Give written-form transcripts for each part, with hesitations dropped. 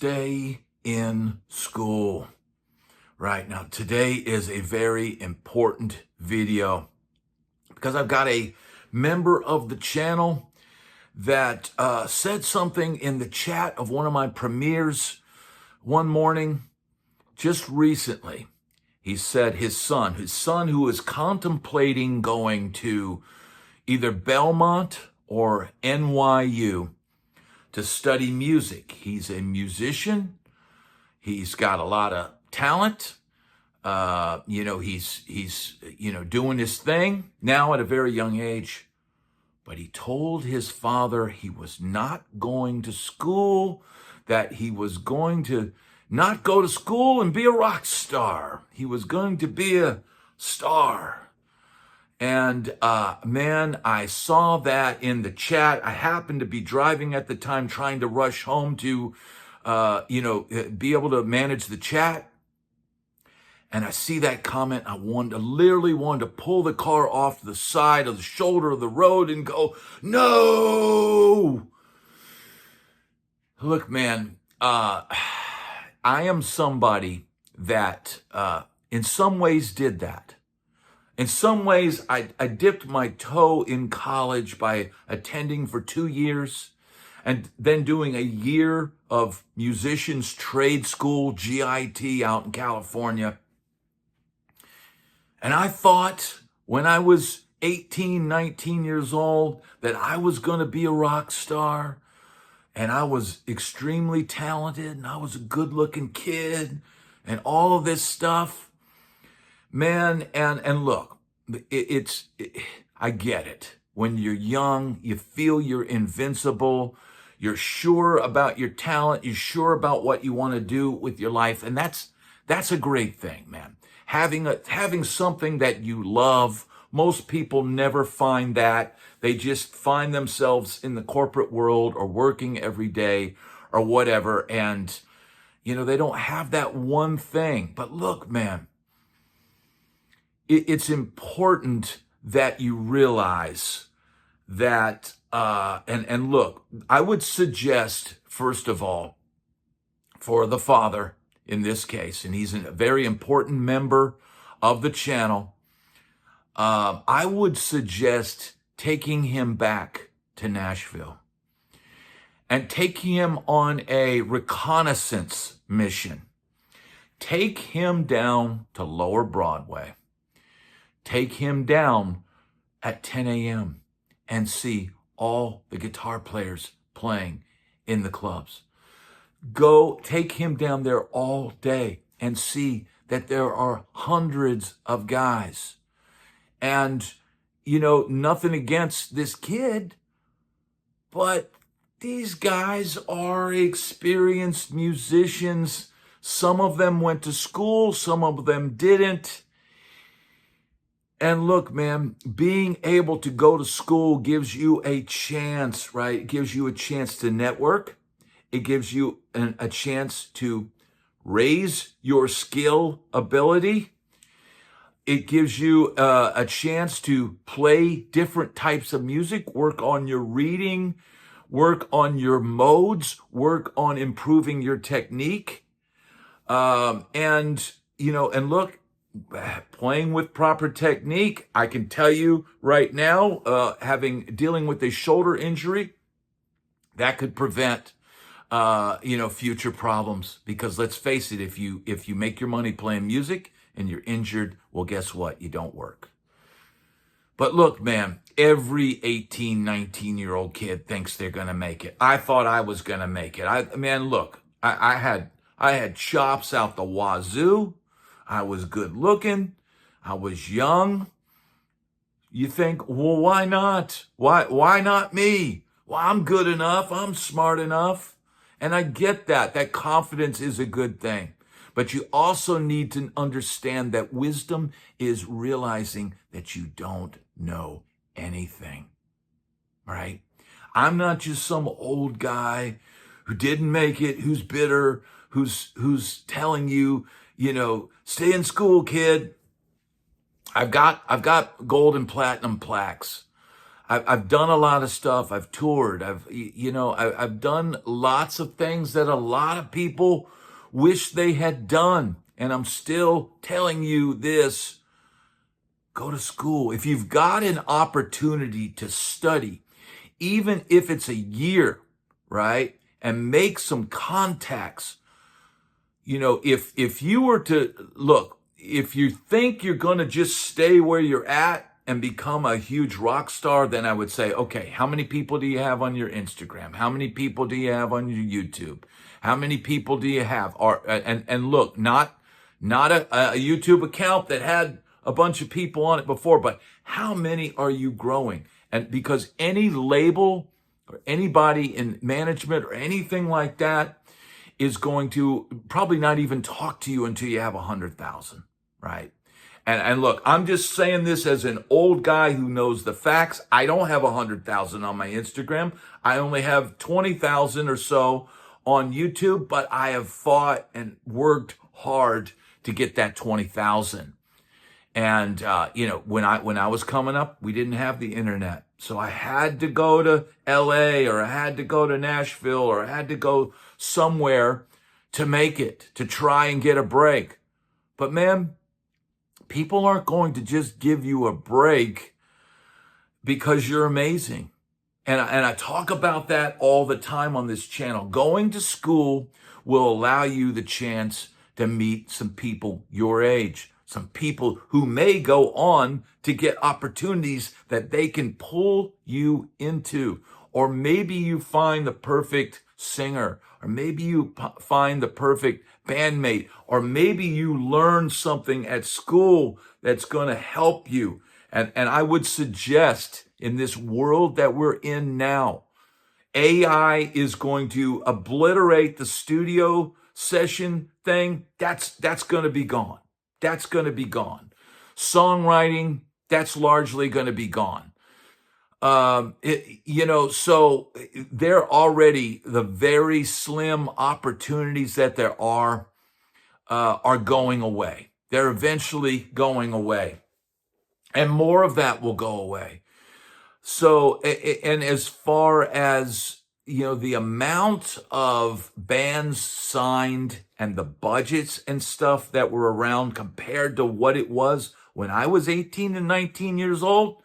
stay in school. Right now, today is a very important video because I've got a member of the channel that said something in the chat of one of my premieres one morning just recently. He said his son who is contemplating going to either Belmont or NYU to study music. He's a musician. He's got a lot of talent. He's doing his thing now at a very young age. But he told his father he was not going to school, that he was going to not go to school and be a rock star. He was going to be a star. And man, I saw that in the chat. I happened to be driving at the time, trying to rush home to, be able to manage the chat. And I see that comment. I literally wanted to pull the car off the side of the shoulder of the road and go, no! Look, man, I am somebody that in some ways did that. In some ways, I dipped my toe in college by attending for 2 years and then doing a year of musicians trade school, GIT, out in California. And I thought when I was 18, 19 years old that I was going to be a rock star, and I was extremely talented, and I was a good-looking kid, and all of this stuff. Man, and look, I get it. When you're young, you feel you're invincible. You're sure about your talent. You're sure about what you want to do with your life, and that's a great thing, man. Having something that you love. Most people never find that. They just find themselves in the corporate world or working every day or whatever, and they don't have that one thing. But look, man, it's important that you realize that, and look, I would suggest, first of all, for the father in this case, and he's a very important member of the channel, I would suggest taking him back to Nashville and taking him on a reconnaissance mission. Take him down to Lower Broadway. Take him down at 10 a.m. and see all the guitar players playing in the clubs. Go take him down there all day and see that there are hundreds of guys. And, nothing against this kid, but these guys are experienced musicians. Some of them went to school, some of them didn't. And look, man, being able to go to school gives you a chance, right? It gives you a chance to network. It gives you a chance to raise your skill ability. It gives you a chance to play different types of music, work on your reading, work on your modes, work on improving your technique. And look, playing with proper technique, I can tell you right now, dealing with a shoulder injury, that could prevent future problems. Because let's face it, if you make your money playing music and you're injured, well, guess what? You don't work. But look, man, every 18, 19-year-old kid thinks they're going to make it. I thought I was going to make it. I had chops out the wazoo. I was good looking. I was young. You think, well, why not? Why not me? Well, I'm good enough. I'm smart enough. And I get that. That confidence is a good thing. But you also need to understand that wisdom is realizing that you don't know anything. Right? I'm not just some old guy who didn't make it, who's bitter, who's telling you, stay in school, kid. I've got gold and platinum plaques. I've done a lot of stuff. I've toured. I've done lots of things that a lot of people wish they had done. And I'm still telling you this: go to school. If you've got an opportunity to study, even if it's a year, right? And make some contacts. If you were to look, if you think you're going to just stay where you're at and become a huge rock star, then I would say, okay, how many people do you have on your Instagram? How many people do you have on your YouTube? How many people do you have? And look, not a YouTube account that had a bunch of people on it before, but how many are you growing? And because any label or anybody in management or anything like that is going to probably not even talk to you until you have 100,000, right? And look, I'm just saying this as an old guy who knows the facts. I don't have 100,000 on my Instagram. I only have 20,000 or so on YouTube, but I have fought and worked hard to get that 20,000. And when I was coming up, we didn't have the internet. So I had to go to LA, or I had to go to Nashville, or I had to go somewhere to make it, to try and get a break. But man, people aren't going to just give you a break because you're amazing. And I talk about that all the time on this channel. Going to school will allow you the chance to meet some people your age, some people who may go on to get opportunities that they can pull you into. Or maybe you find the perfect singer, or maybe you find the perfect bandmate, or maybe you learn something at school that's going to help you. And I would suggest, in this world that we're in now, AI is going to obliterate the studio session thing. That's going to be gone. That's going to be gone. Songwriting, that's largely going to be gone. So there already, the very slim opportunities that there are going away. They're eventually going away. And more of that will go away. So, and as far as, the amount of bands signed and the budgets and stuff that were around compared to what it was when I was 18 and 19 years old,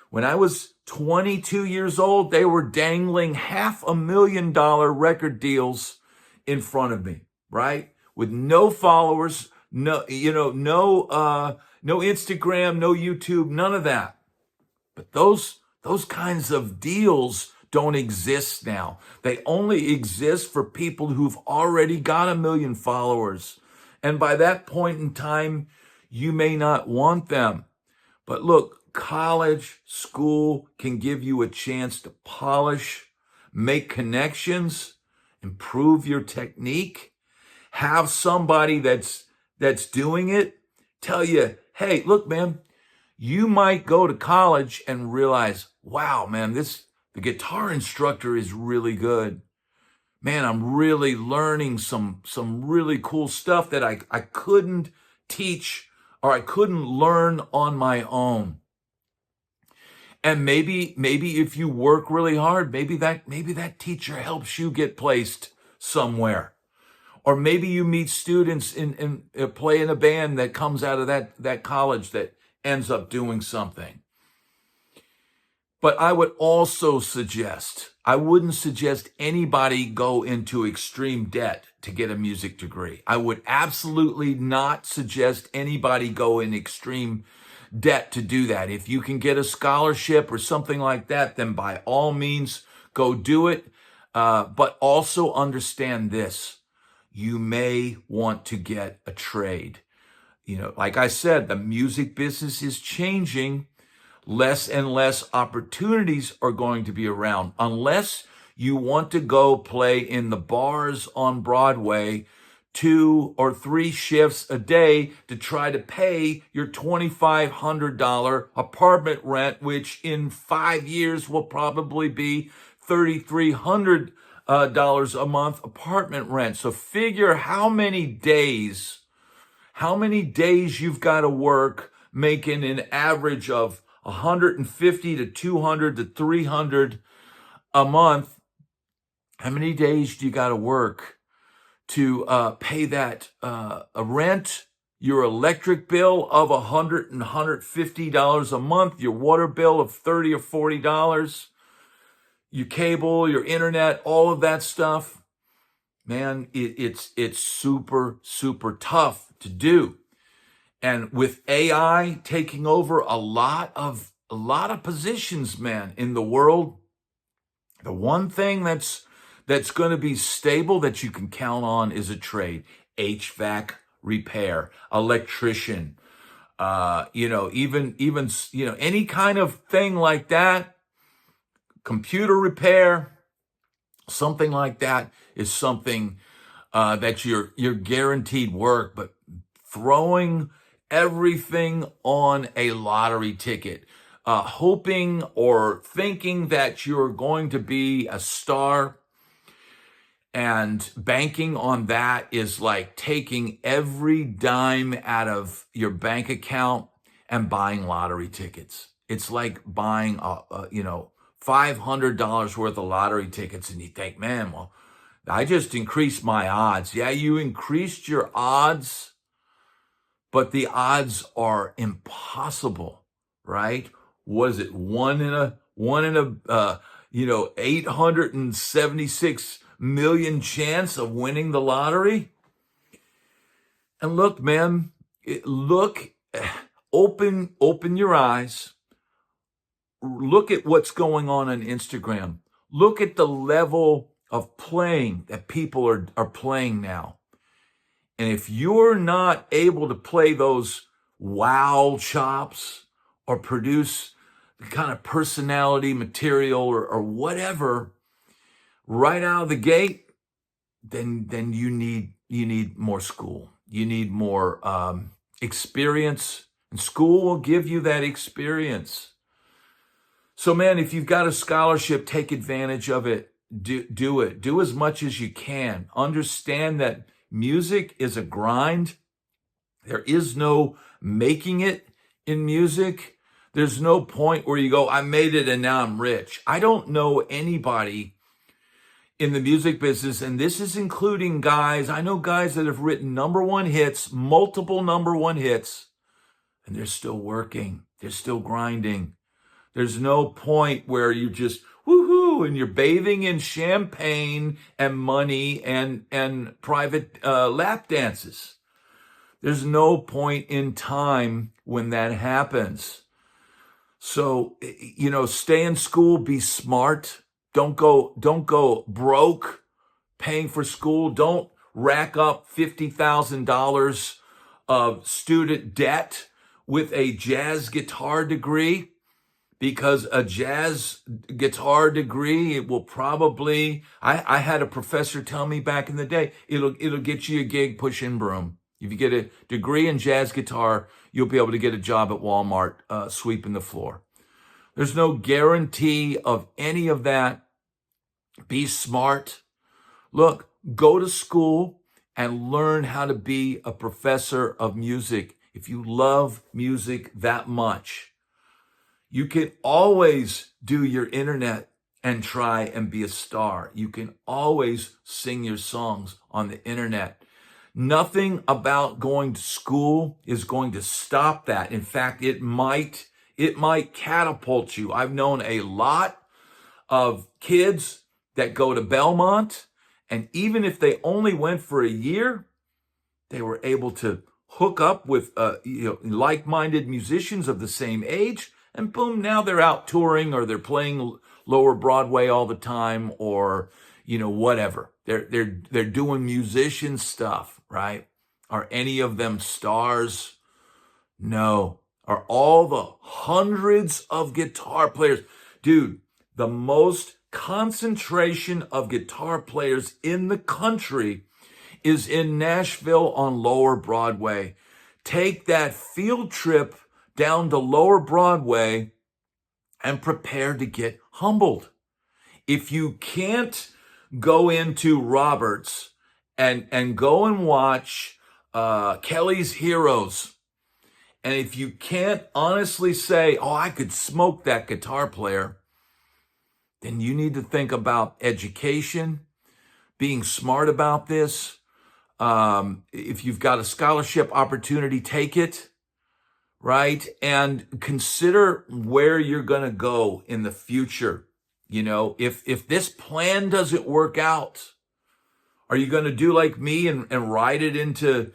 when I was 22 years old, they were dangling $500,000 record deals in front of me, right? With no followers, no Instagram, no YouTube, none of that. But those kinds of deals don't exist now. They only exist for people who've already got 1 million followers. And by that point in time, you may not want them. But look, college, school can give you a chance to polish, make connections, improve your technique, have somebody that's doing it tell you, hey, look, man, you might go to college and realize, wow, man, the guitar instructor is really good. Man, I'm really learning some really cool stuff that I couldn't teach or I couldn't learn on my own. And maybe if you work really hard, maybe that teacher helps you get placed somewhere. Or maybe you meet students in play in a band that comes out of that college that ends up doing something. But I would also suggest, I wouldn't suggest anybody go into extreme debt to get a music degree. I would absolutely not suggest anybody go in extreme debt to do that. If you can get a scholarship or something like that, then by all means, go do it. But also understand this. You may want to get a trade. Like I said, the music business is changing. Less and less opportunities are going to be around unless you want to go play in the bars on Broadway 2 or 3 shifts a day to try to pay your $2,500 apartment rent, which in 5 years will probably be $3,300 a month apartment rent. So figure how many days you've got to work making an average of 150 to 200 to 300 a month. How many days do you got to work to pay that a rent, your electric bill of $100 and $150 a month, your water bill of $30 or $40, your cable, your internet, all of that stuff? Man, it's super, super tough to do. And with AI taking over a lot of positions, man, in the world, the one thing that's going to be stable that you can count on is a trade: HVAC repair, electrician, even any kind of thing like that, computer repair, something like that is something that you're guaranteed work. But throwing everything on a lottery ticket, hoping or thinking that you're going to be a star and banking on that is like taking every dime out of your bank account and buying lottery tickets. It's like buying $500 worth of lottery tickets, and you think, man, well, I just increased my odds. Yeah, you increased your odds, but the odds are impossible, right? Was it one in a 876 million chance of winning the lottery? And look, man, open your eyes. Look at what's going on Instagram. Look at the level of playing that people are playing now. And if you're not able to play those wow chops or produce the kind of personality material or whatever right out of the gate, then you need more school. You need more experience, and school will give you that experience. So, man, if you've got a scholarship, take advantage of it. Do it. Do as much as you can. Understand that music is a grind. There is no making it in music. There's no point where you go, I made it and now I'm rich. I don't know anybody in the music business, and this is including guys. I know guys that have written number one hits, multiple number one hits, and they're still working. They're still grinding. There's no point where you just woohoo and you're bathing in champagne and money and private lap dances. There's no point in time when that happens. So, stay in school, be smart. Don't go broke paying for school. Don't rack up $50,000 of student debt with a jazz guitar degree, because a jazz guitar degree, it will probably, I had a professor tell me back in the day, it'll get you a gig pushing broom. If you get a degree in jazz guitar, you'll be able to get a job at Walmart sweeping the floor. There's no guarantee of any of that. Be smart. Look, go to school and learn how to be a professor of music. If you love music that much, you can always do your internet and try and be a star. You can always sing your songs on the internet. Nothing about going to school is going to stop that. In fact, it might catapult you. I've known a lot of kids that go to Belmont, and even if they only went for a year, they were able to hook up with like-minded musicians of the same age, and boom, now they're out touring, or they're playing Lower Broadway all the time, or whatever. They're doing musician stuff, right? Are any of them stars? No. Are all the hundreds of guitar players? Dude, the most concentration of guitar players in the country is in Nashville on Lower Broadway. Take that field trip down to Lower Broadway and prepare to get humbled. If you can't go into Roberts and go and watch Kelly's Heroes And if you can't honestly say, oh, I could smoke that guitar player, then you need to think about education, being smart about this. If you've got a scholarship opportunity, take it, right? And consider where you're going to go in the future. You know, if this plan doesn't work out, are you going to do like me and ride it into,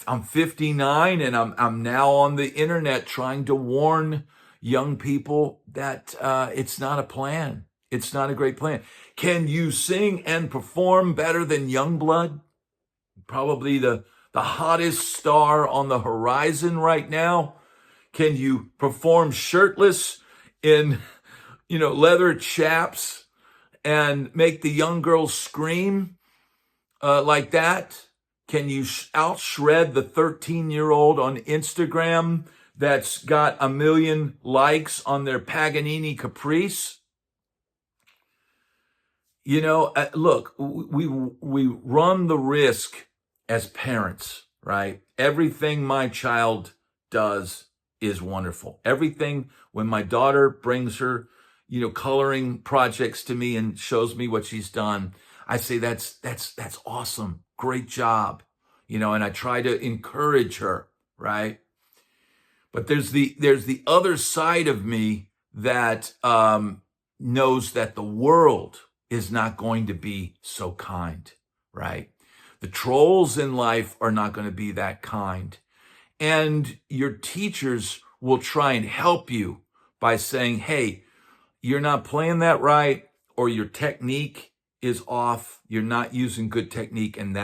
I'm 59 and I'm now on the internet trying to warn young people that it's not a plan. It's not a great plan. Can you sing and perform better than Youngblood? Probably the hottest star on the horizon right now. Can you perform shirtless in, leather chaps and make the young girls scream like that? Can you out-shred the 13-year-old on Instagram that's got 1 million likes on their Paganini Caprice? Look, we run the risk as parents, right? Everything my child does is wonderful. Everything when my daughter brings her, coloring projects to me and shows me what she's done, I say, that's awesome. Great job. And I try to encourage her, right? But there's the other side of me that knows that the world is not going to be so kind, right? The trolls in life are not going to be that kind. And your teachers will try and help you by saying, hey, you're not playing that right, or your technique is off. You're not using good technique, and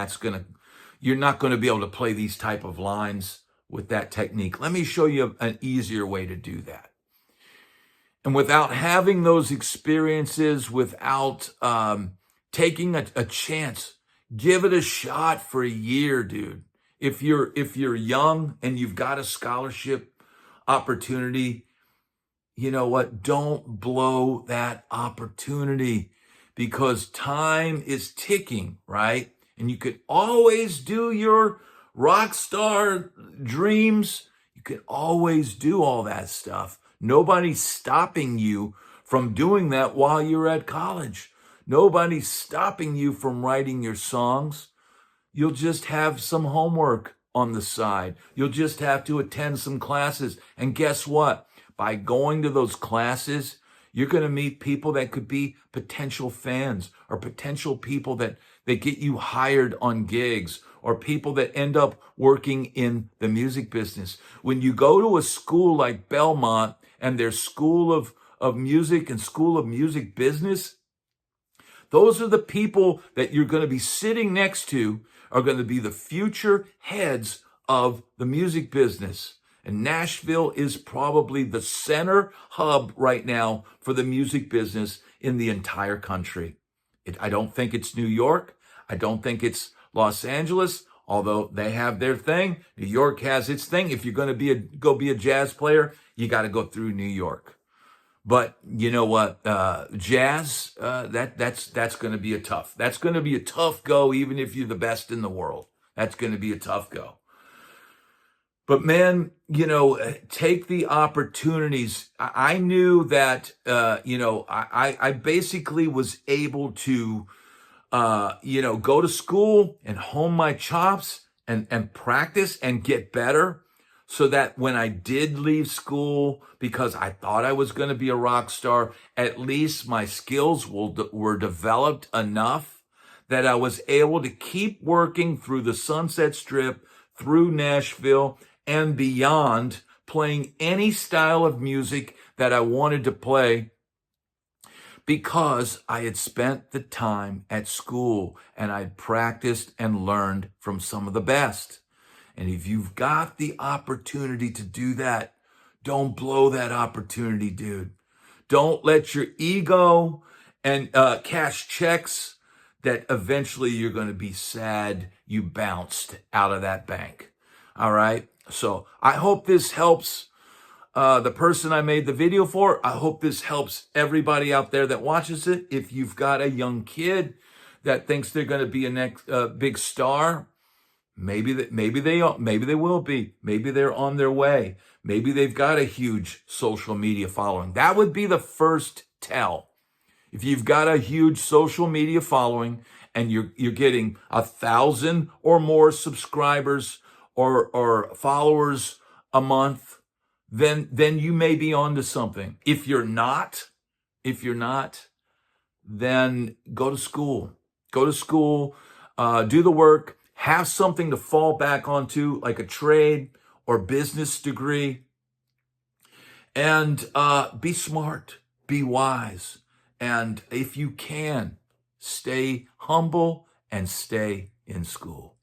you're not going to be able to play these type of lines with that technique. Let me show you an easier way to do that. And without having those experiences, without taking a chance, give it a shot for a year, dude. If you're young and you've got a scholarship opportunity, you know what? Don't blow that opportunity, because time is ticking, right? And you could always do your Rockstar dreams. You can always do all that stuff. Nobody's stopping you from doing that while you're at college. Nobody's stopping you from writing your songs. You'll just have some homework on the side. You'll just have to attend some classes. And guess what? By going to those classes, you're going to meet people that could be potential fans, or potential people that get you hired on gigs, or people that end up working in the music business. When you go to a school like Belmont and their School of Music and School of Music Business, those are the people that you're going to be sitting next to, are going to be the future heads of the music business. And Nashville is probably the center hub right now for the music business in the entire country. I don't think it's New York. I don't think it's Los Angeles, although they have their thing. New York has its thing. If you're going to go be a jazz player, you got to go through New York. But you know what? Jazz, that's going to be that's going to be a tough go, even if you're the best in the world. That's going to be a tough go. But man, take the opportunities. I knew that, I basically was able to, go to school and hone my chops and practice and get better, so that when I did leave school, because I thought I was going to be a rock star, at least my skills were developed enough that I was able to keep working through the Sunset Strip, through Nashville, and beyond, playing any style of music that I wanted to play, because I had spent the time at school and I'd practiced and learned from some of the best. And if you've got the opportunity to do that, don't blow that opportunity, dude. Don't let your ego and cash checks that eventually you're going to be sad you bounced out of that bank. All right? So I hope this helps the person I made the video for. I hope this helps everybody out there that watches it. If you've got a young kid that thinks they're going to be a next big star, maybe they will be. Maybe they're on their way. Maybe they've got a huge social media following. That would be the first tell. If you've got a huge social media following and you're getting 1,000 or more subscribers or followers a month, then you may be onto something. If you're not, then go to school. Go to school, do the work, have something to fall back onto, like a trade or business degree, and be smart, be wise. And if you can, stay humble and stay in school.